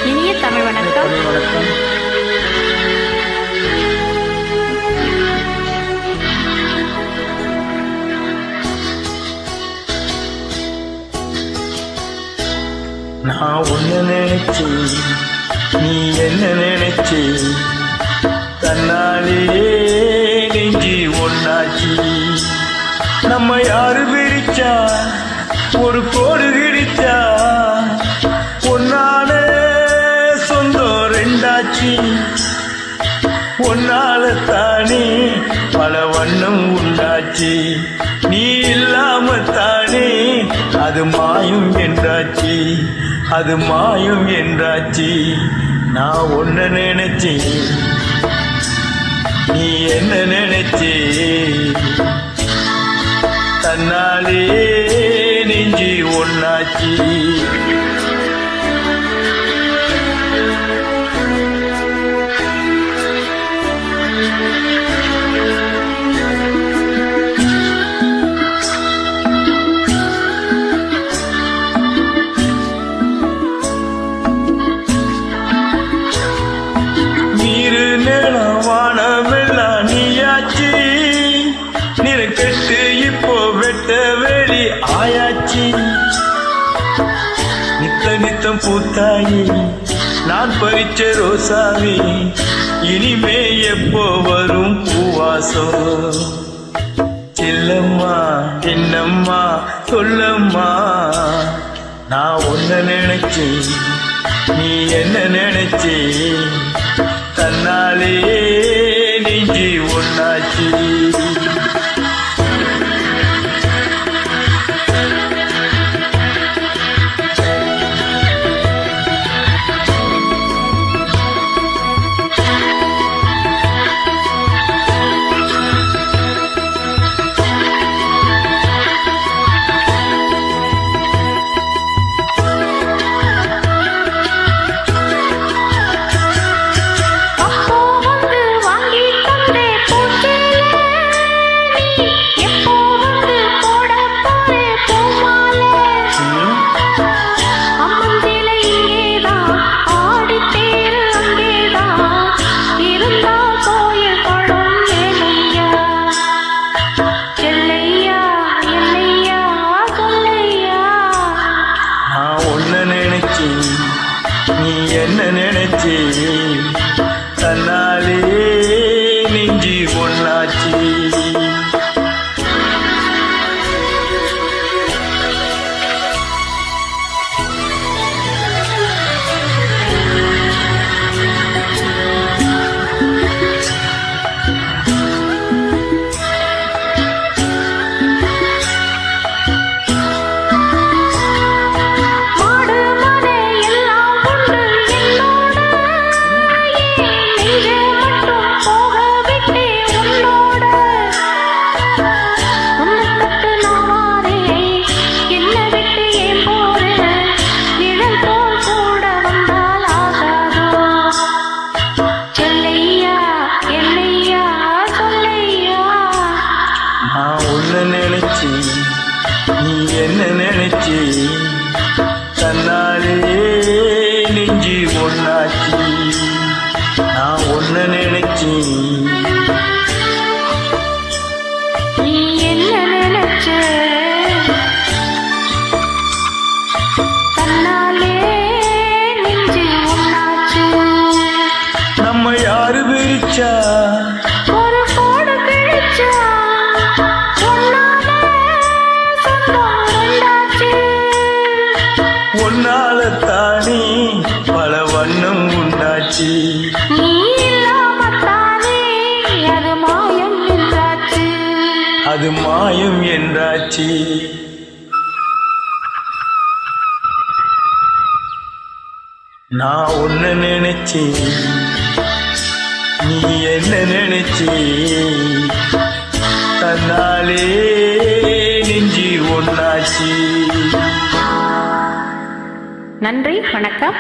இனிய தமிழ் வணக்கம். நான் ஒன்னு நினைச்சு நீ என்ன நினைச்சு தன்னாலேயே நெஞ்சி ஒன்னாச்சு. நம்ம யாரு பிரிச்சா ஒரு கோடு கிடிச்சா ஒன்னால சொந்தம் ரெண்டாச்சு. ஒன்னால தானே பல வண்ணம் உண்டாச்சு. நீ இல்லாம தானே அது மாயும் என்றாச்சு, அது மாயும் என்றாச்சு. நான் ஒன்ன நினைச்சி நீ என்ன நினைச்சி தன்னாலே நெஞ்சி ஒன்னாச்சு. வானமெல்லாம் நீயாச்சு, நிறக்கெட்டு இப்போ வெட்ட வெளி ஆயாச்சு. நித்தம் பூத்தாயி நான் பறிச்ச ரோசாவே, இனிமே எப்போ வரும் பூவாசம். செல்லம்மா என்னம்மா சொல்லம்மா, நான் ஒன்ன நினைச்சு நீ என்ன நினைச்சு தன்னாலே நெஞ்சி ஒன்னாச்சு. நீ என்ன நினைச்சி தன்னாலே நெஞ்சி ஒன்னாச்சு. நீ என்ன நினைச்சி தன்னாலே நெஞ்சி ஒன்னாச்சு. நான் ஒன்ன நினைச்சி நீ என்ன நினைச்ச தன்னாலே நெஞ்சி ஒன்னாச்சு. நம்ம யாரு பிரிச்சா ஒரு கோடு கிழிச்சா ஒன்னால தானே பல வண்ணம் உண்டாச்சு. நீ இல்லாம தானே அது மாயம் என்றாச்சு, அது மாயம் என்றாச்சு. நான் ஒன்ன நினைச்சி நீ என்ன நினைச்சி தன்னாலே நெஞ்சி ஒன்னாச்சு. நன்றி, வணக்கம்.